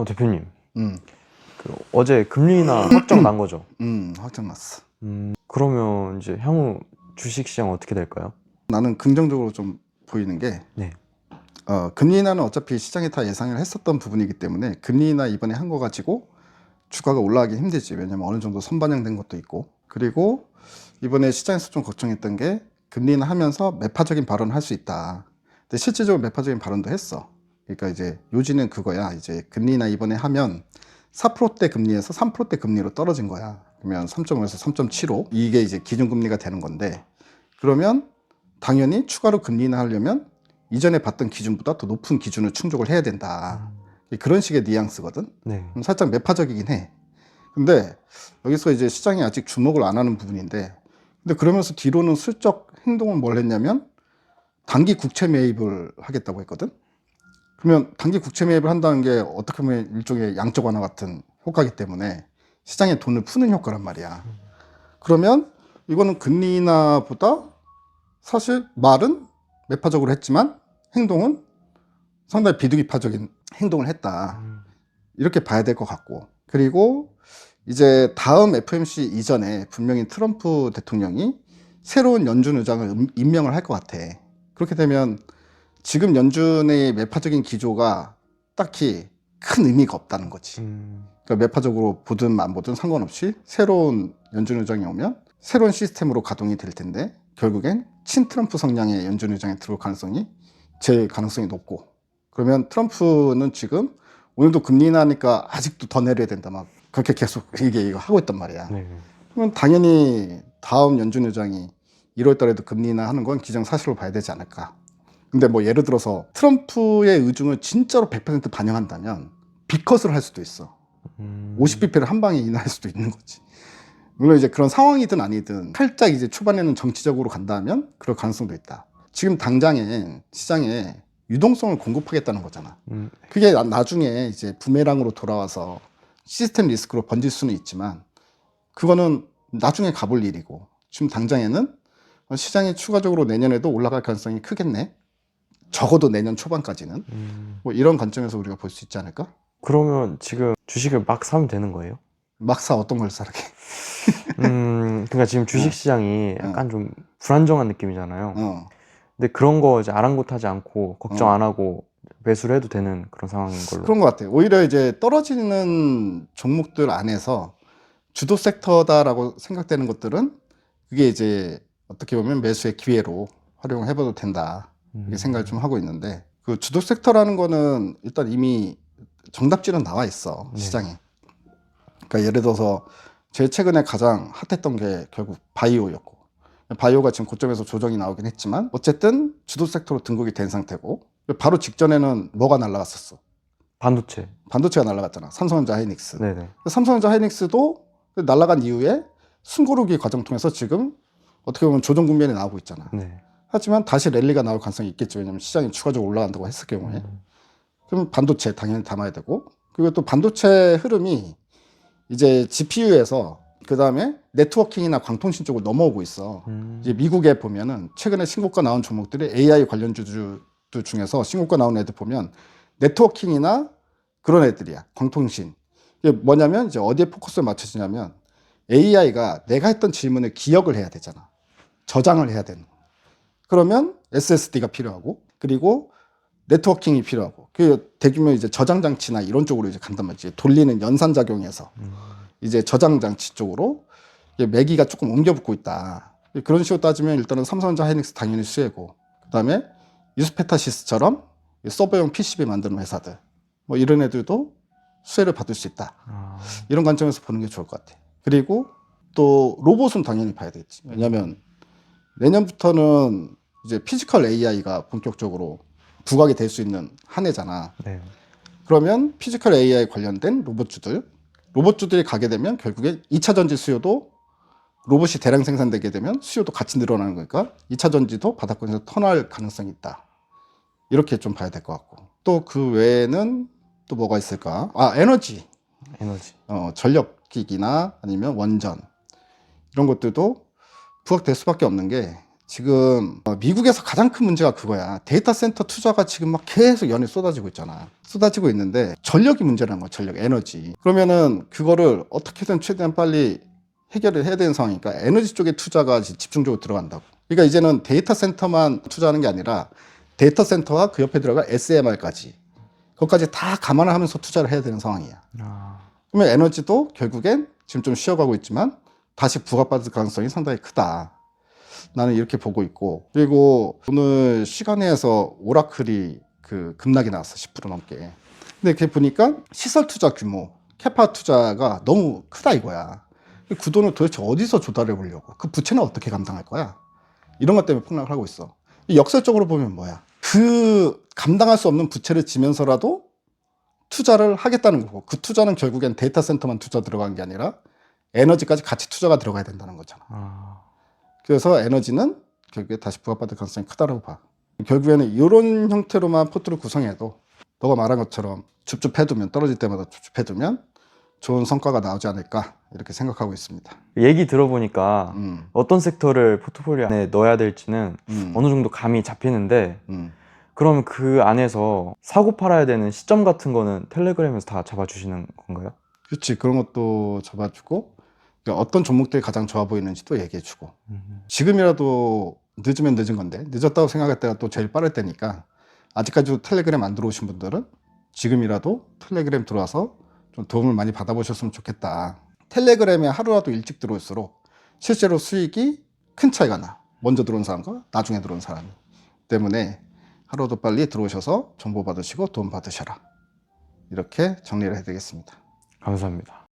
대표님, 음, 어제 금리 인하 확정 난 거죠? 확정 났어. 그러면 이제 향후 주식시장 어떻게 될까요? 나는 긍정적으로 좀 보이는 게, 네. 금리 인하는 어차피 시장이 다 예상을 했었던 부분이기 때문에 금리 인하 이번에 한 거 가지고 주가가 올라가기 힘들지. 왜냐면 어느 정도 선반영된 것도 있고. 그리고 이번에 시장에서 좀 걱정했던 게 금리 인하 하면서 매파적인 발언을 할 수 있다. 근데 실질적으로 매파적인 발언도 했어. 그러니까 이제 요지는 그거야. 이제 금리 인하 이번에 하면 4%대 금리에서 3%대 금리로 떨어진 거야. 그러면 3.5에서 3.75 이게 이제 기준금리가 되는 건데, 그러면 당연히 추가로 금리 인하 하려면 이전에 봤던 기준보다 더 높은 기준을 충족을 해야 된다. 그런 식의 뉘앙스거든. 네. 살짝 매파적이긴 해. 근데 여기서 이제 시장이 아직 주목을 안 하는 부분인데, 근데 그러면서 뒤로는 슬쩍 행동을 뭘 했냐면 단기 국채 매입을 하겠다고 했거든. 그러면 단기 국채 매입을 한다는 게 어떻게 보면 일종의 양적 완화 같은 효과이기 때문에 시장에 돈을 푸는 효과란 말이야. 그러면 이거는 금리 인하보다 사실 말은 매파적으로 했지만 행동은 상당히 비둘기파적인 행동을 했다. 이렇게 봐야 될 것 같고, 그리고 이제 다음 FOMC 이전에 분명히 트럼프 대통령이 새로운 연준 의장을 임명을 할 것 같아. 그렇게 되면 지금 연준의 매파적인 기조가 딱히 큰 의미가 없다는 거지. 그러니까 매파적으로 보든 안 보든 상관없이 새로운 연준 의장이 오면 새로운 시스템으로 가동이 될 텐데, 결국엔 친트럼프 성향의 연준 의장이 들어올 가능성이 제일 가능성이 높고, 그러면 트럼프는 지금 오늘도 금리 인하니까 아직도 더 내려야 된다 막 그렇게 계속 이거 하고 있단 말이야. 네. 그러면 당연히 다음 연준 의장이 1월 달에도 금리 인하 하는 건 기정사실로 봐야 되지 않을까. 근데 뭐 예를 들어서 트럼프의 의중을 진짜로 100% 반영한다면 빅컷을 할 수도 있어. 50bp를 한 방에 인하할 수도 있는 거지. 물론 이제 그런 상황이든 아니든 살짝 이제 초반에는 정치적으로 간다면 그럴 가능성도 있다. 지금 당장엔 시장에 유동성을 공급하겠다는 거잖아. 그게 나중에 이제 부메랑으로 돌아와서 시스템 리스크로 번질 수는 있지만 그거는 나중에 가볼 일이고, 지금 당장에는 시장이 추가적으로 내년에도 올라갈 가능성이 크겠네. 적어도 내년 초반까지는. 뭐 이런 관점에서 우리가 볼 수 있지 않을까? 그러면 지금 주식을 막 사면 되는 거예요? 막사 어떤 걸 사게? 그러니까 지금 주식시장이 어, 약간 좀 불안정한 느낌이잖아요. 어, 근데 그런 거 이제 아랑곳하지 않고 걱정 어. 안 하고 매수를 해도 되는 그런 상황인 걸로. 그런 것 같아요. 오히려 이제 떨어지는 종목들 안에서 주도 섹터다라고 생각되는 것들은 그게 이제 어떻게 보면 매수의 기회로 활용을 해봐도 된다. 이렇게 생각을 좀 하고 있는데, 그 주도 섹터라는 거는 일단 이미 정답지는 나와 있어, 네. 시장에. 그러니까 예를 들어서 제일 최근에 가장 핫했던 게 결국 바이오였고, 바이오가 지금 고점에서 조정이 나오긴 했지만 어쨌든 주도 섹터로 등극이 된 상태고, 바로 직전에는 뭐가 날라갔었어? 반도체. 반도체가 날라갔잖아. 삼성전자 하이닉스. 네네. 삼성전자 하이닉스도 날라간 이후에 숨고르기 과정 통해서 지금 어떻게 보면 조정 국면에 나오고 있잖아. 네. 하지만 다시 랠리가 나올 가능성이 있겠죠. 왜냐면 시장이 추가적으로 올라간다고 했을 경우에. 그럼 반도체 당연히 담아야 되고, 그리고 또 반도체 흐름이 이제 GPU에서 그 다음에 네트워킹이나 광통신 쪽으로 넘어오고 있어. 이제 미국에 보면은 최근에 신고가 나온 종목들이 AI 관련주들 중에서 신고가 나온 애들 보면 네트워킹이나 그런 애들이야. 광통신. 이게 뭐냐면 이제 어디에 포커스를 맞춰지냐면 AI가 내가 했던 질문을 기억을 해야 되잖아. 저장을 해야 되는. 그러면 SSD가 필요하고, 그리고 네트워킹이 필요하고, 그 대규모 이제 저장 장치나 이런 쪽으로 이제 간단 말이지. 돌리는 연산 작용에서 이제 저장 장치 쪽으로 매기가 조금 옮겨 붙고 있다. 그런 식으로 따지면 일단은 삼성전자 하이닉스 당연히 수혜고, 그다음에 유스페타시스처럼 서버용 PCB 만드는 회사들, 뭐 이런 애들도 수혜를 받을 수 있다. 이런 관점에서 보는 게 좋을 것 같아. 그리고 또 로봇은 당연히 봐야 되겠지. 왜냐면 내년부터는 이제 피지컬 AI가 본격적으로 부각이 될 수 있는 한 해잖아. 네. 그러면 피지컬 AI 관련된 로봇주들이 가게 되면 결국에 2차 전지 수요도, 로봇이 대량 생산되게 되면 수요도 같이 늘어나는 거니까 2차 전지도 바닥권에서 턴할 가능성이 있다. 이렇게 좀 봐야 될 것 같고, 또 그 외에는 또 뭐가 있을까? 에너지. 에너지. 전력기기나 아니면 원전, 이런 것들도 부각될 수밖에 없는 게, 지금 미국에서 가장 큰 문제가 그거야. 데이터 센터 투자가 지금 막 계속 연이 쏟아지고 있잖아. 쏟아지고 있는데 전력이 문제라는 거야. 전력, 에너지. 그러면은 그거를 어떻게든 최대한 빨리 해결을 해야 되는 상황이니까 에너지 쪽에 투자가 집중적으로 들어간다고. 그러니까 이제는 데이터 센터만 투자하는 게 아니라 데이터 센터와 그 옆에 들어갈 SMR까지 그것까지 다 감안을 하면서 투자를 해야 되는 상황이야. 아, 그러면 에너지도 결국엔 지금 좀 쉬어가고 있지만 다시 부각받을 가능성이 상당히 크다. 나는 이렇게 보고 있고, 그리고 오늘 시간에서 오라클이 그 급락이 나왔어. 10% 넘게. 근데 이렇게 보니까 시설 투자 규모, 캐파 투자가 너무 크다 이거야. 그 돈을 도대체 어디서 조달해 보려고? 그 부채는 어떻게 감당할 거야? 이런 것 때문에 폭락을 하고 있어. 역설적으로 보면 뭐야? 그 감당할 수 없는 부채를 지면서라도 투자를 하겠다는 거고, 그 투자는 결국엔 데이터 센터만 투자 들어간 게 아니라 에너지까지 같이 투자가 들어가야 된다는 거잖아. 아, 그래서 에너지는 결국에 다시 부각받을 가능성이 크다고 봐. 결국에는 이런 형태로만 포트를 구성해도 너가 말한 것처럼 줍줍해두면, 떨어질 때마다 줍줍해두면 좋은 성과가 나오지 않을까 이렇게 생각하고 있습니다. 얘기 들어보니까 음, 어떤 섹터를 포트폴리오 안에 넣어야 될지는 어느 정도 감이 잡히는데 그럼 그 안에서 사고 팔아야 되는 시점 같은 거는 텔레그램에서 다 잡아주시는 건가요? 그렇지. 그런 것도 잡아주고, 그러니까 어떤 종목들이 가장 좋아 보이는지도 얘기해주고, 지금이라도 늦으면 늦은 건데, 늦었다고 생각할 때가 또 제일 빠를 때니까, 아직까지도 텔레그램 안 들어오신 분들은 지금이라도 텔레그램 들어와서 좀 도움을 많이 받아보셨으면 좋겠다. 텔레그램에 하루라도 일찍 들어올수록 실제로 수익이 큰 차이가 나. 먼저 들어온 사람과 나중에 들어온 사람이. 때문에 하루도 빨리 들어오셔서 정보 받으시고 도움 받으셔라. 이렇게 정리를 해드리겠습니다. 감사합니다.